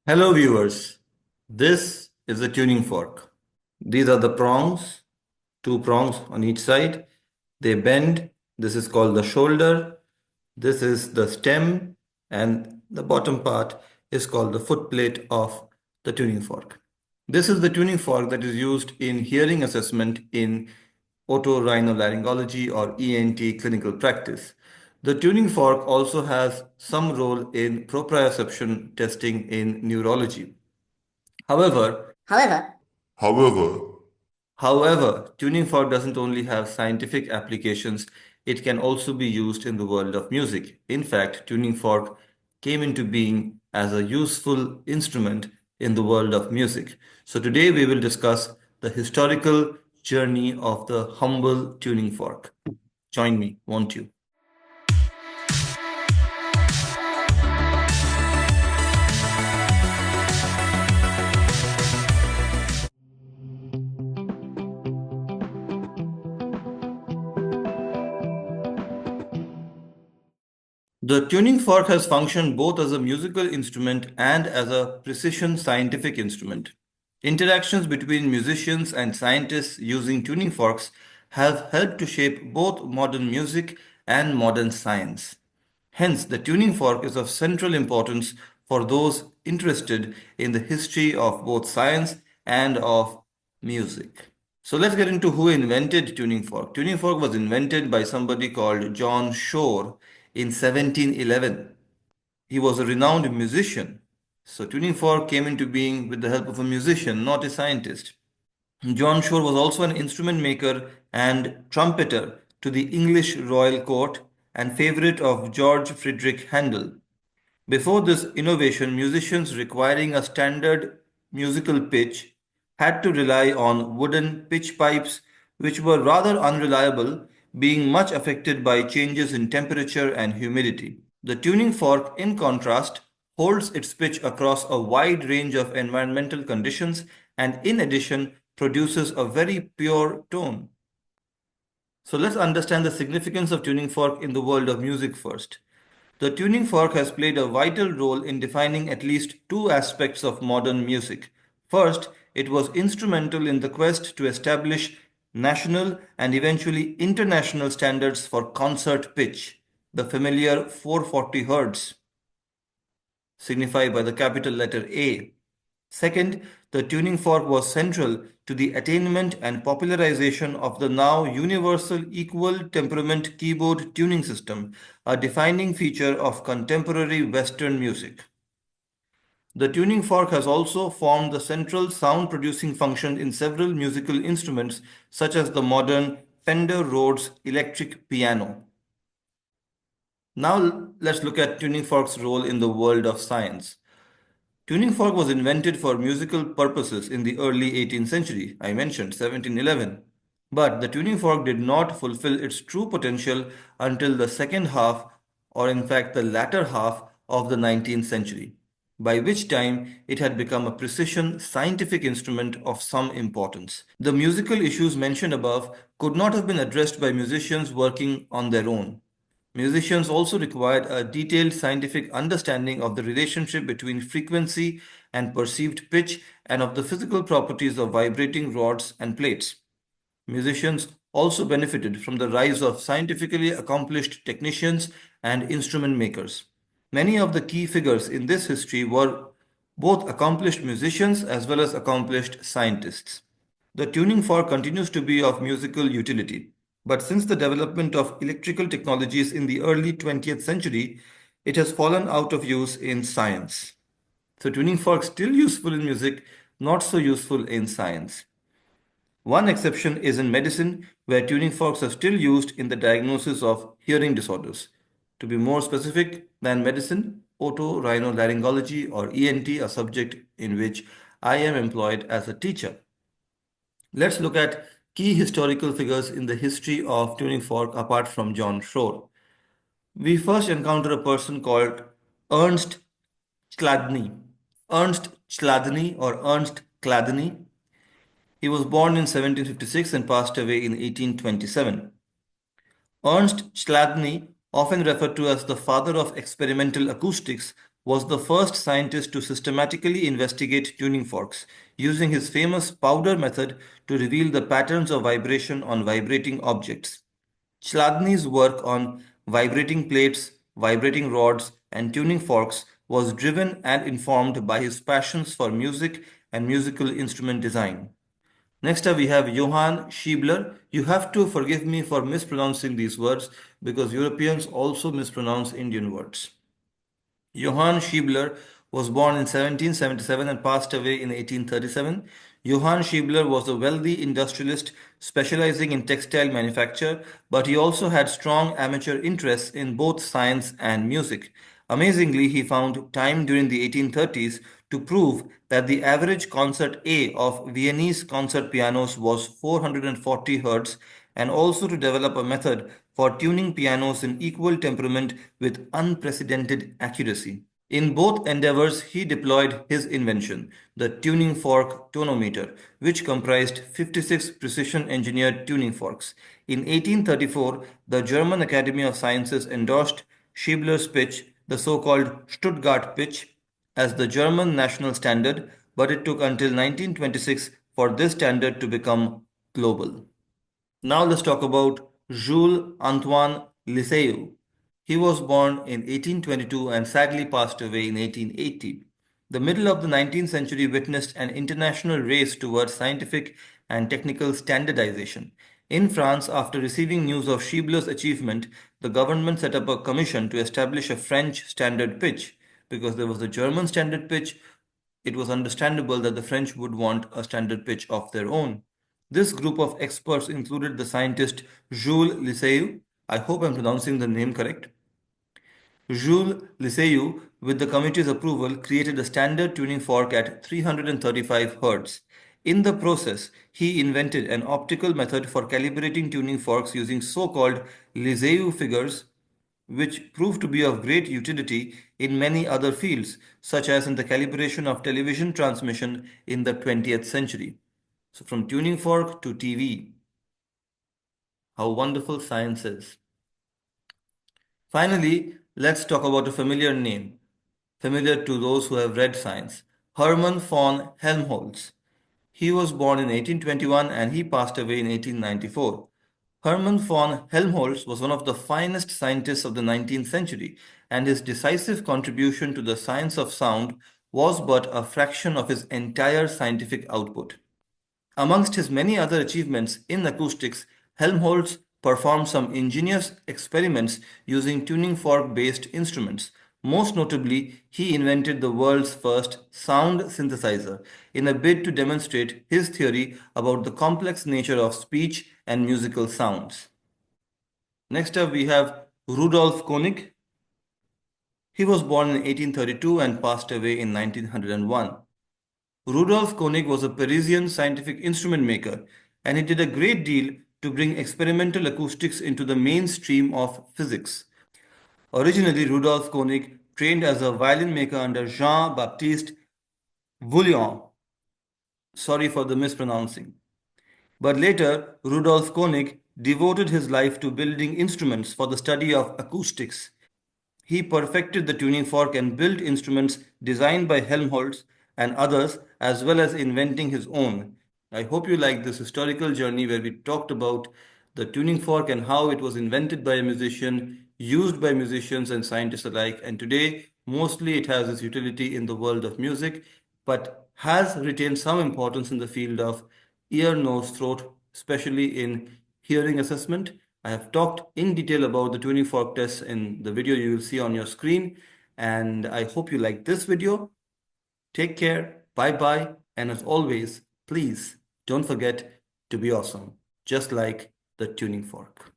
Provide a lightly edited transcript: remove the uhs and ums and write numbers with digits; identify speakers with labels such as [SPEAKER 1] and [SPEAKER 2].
[SPEAKER 1] Hello viewers, this is the tuning fork. These are the prongs, two prongs on each side. They bend. This is called the shoulder. This is the stem, and the bottom part is called the footplate of the tuning fork. This is the tuning fork that is used in hearing assessment in otorhinolaryngology or ENT clinical practice. The tuning fork also has some role in proprioception testing in neurology. However,
[SPEAKER 2] However,
[SPEAKER 3] However,
[SPEAKER 1] However, tuning fork doesn't only have scientific applications, it can also be used in the world of music. In fact, tuning fork came into being as a useful instrument in the world of music. So today we will discuss the historical journey of the humble tuning fork. Join me, won't you? The tuning fork has functioned both as a musical instrument and as a precision scientific instrument. Interactions between musicians and scientists using tuning forks have helped to shape both modern music and modern science. Hence, the tuning fork is of central importance for those interested in the history of both science and of music. So let's get into who invented tuning fork. Tuning fork was invented by somebody called John Shore in 1711. He was a renowned musician. So tuning fork came into being with the help of a musician, not a scientist. John Shore was also an instrument maker and trumpeter to the English royal court and favorite of George Friedrich Handel. Before this innovation, musicians requiring a standard musical pitch had to rely on wooden pitch pipes, which were rather unreliable, being much affected by changes in temperature and humidity. The tuning fork, in contrast, holds its pitch across a wide range of environmental conditions and, in addition, produces a very pure tone. So let's understand the significance of tuning fork in the world of music first. The tuning fork has played a vital role in defining at least two aspects of modern music. First, it was instrumental in the quest to establish national and eventually international standards for concert pitch, the familiar 440 Hz, signified by the capital letter A. Second, the tuning fork was central to the attainment and popularization of the now universal equal temperament keyboard tuning system, a defining feature of contemporary Western music. The tuning fork has also formed the central sound producing function in several musical instruments, such as the modern Fender Rhodes electric piano. Now let's look at tuning fork's role in the world of science. Tuning fork was invented for musical purposes in the early 18th century. I mentioned 1711. But the tuning fork did not fulfill its true potential until the second half, or in fact the latter half, of the 19th century, by which time it had become a precision scientific instrument of some importance. The musical issues mentioned above could not have been addressed by musicians working on their own. Musicians also required a detailed scientific understanding of the relationship between frequency and perceived pitch and of the physical properties of vibrating rods and plates. Musicians also benefited from the rise of scientifically accomplished technicians and instrument makers. Many of the key figures in this history were both accomplished musicians as well as accomplished scientists. The tuning fork continues to be of musical utility, but since the development of electrical technologies in the early 20th century, it has fallen out of use in science. So tuning fork still useful in music, not so useful in science. One exception is in medicine, where tuning forks are still used in the diagnosis of hearing disorders. To be more specific than medicine, otorhinolaryngology or ENT, a subject in which I am employed as a teacher. Let's look at key historical figures in the history of tuning fork apart from John Shore. We first encounter a person called Ernst Chladni. Ernst Chladni or Ernst Chladni. He was born in 1756 and passed away in 1827. Ernst Chladni, often referred to as the father of experimental acoustics, was the first scientist to systematically investigate tuning forks, using his famous powder method to reveal the patterns of vibration on vibrating objects. Chladni's work on vibrating plates, vibrating rods, and tuning forks was driven and informed by his passions for music and musical instrument design. Next up, we have Johann Schiebler. You have to forgive me for mispronouncing these words because Europeans also mispronounce Indian words. Johann Schiebler was born in 1777 and passed away in 1837. Johann Schiebler was a wealthy industrialist specializing in textile manufacture, but he also had strong amateur interests in both science and music. Amazingly, he found time during the 1830s to prove that the average concert A of Viennese concert pianos was 440 Hz, and also to develop a method for tuning pianos in equal temperament with unprecedented accuracy. In both endeavors, he deployed his invention, the tuning fork tonometer, which comprised 56 precision engineered tuning forks. In 1834, the German Academy of Sciences endorsed Schiebler's pitch, the so-called Stuttgart pitch, as the German national standard, but it took until 1926 for this standard to become global. Now let's talk about Jules Antoine Lisieux. He was born in 1822 and sadly passed away in 1880. The middle of the 19th century witnessed an international race towards scientific and technical standardization. In France, after receiving news of Schiebler's achievement, the government set up a commission to establish a French standard pitch. Because there was the German standard pitch, it was understandable that the French would want a standard pitch of their own. This group of experts included the scientist Jules Lisieux. I hope I'm pronouncing the name correct. Jules Lisieux, with the committee's approval, created a standard tuning fork at 335 Hz. In the process, he invented an optical method for calibrating tuning forks using so-called Lisieux figures, which proved to be of great utility in many other fields, such as in the calibration of television transmission in the 20th century. So, from tuning fork to TV, how wonderful science is. Finally, let's talk about a familiar name, familiar to those who have read science, Hermann von Helmholtz. He was born in 1821 and he passed away in 1894. Hermann von Helmholtz was one of the finest scientists of the 19th century, and his decisive contribution to the science of sound was but a fraction of his entire scientific output. Amongst his many other achievements in acoustics, Helmholtz performed some ingenious experiments using tuning fork-based instruments. Most notably, he invented the world's first sound synthesizer in a bid to demonstrate his theory about the complex nature of speech and musical sounds. Next up, we have Rudolf Koenig. He was born in 1832 and passed away in 1901. Rudolf Koenig was a Parisian scientific instrument maker, and he did a great deal to bring experimental acoustics into the mainstream of physics. Originally, Rudolf Koenig trained as a violin maker under Jean-Baptiste Vullion. Sorry for the mispronouncing. But later, Rudolf Koenig devoted his life to building instruments for the study of acoustics. He perfected the tuning fork and built instruments designed by Helmholtz and others, as well as inventing his own. I hope you like this historical journey where we talked about the tuning fork and how it was invented by a musician, used by musicians and scientists alike. And today, mostly it has its utility in the world of music, but has retained some importance in the field of ear, nose, throat, especially in hearing assessment. I have talked in detail about the tuning fork tests in the video you will see on your screen, and I hope you like this video. Take care, bye bye, and as always, please don't forget to be awesome, just like the tuning fork.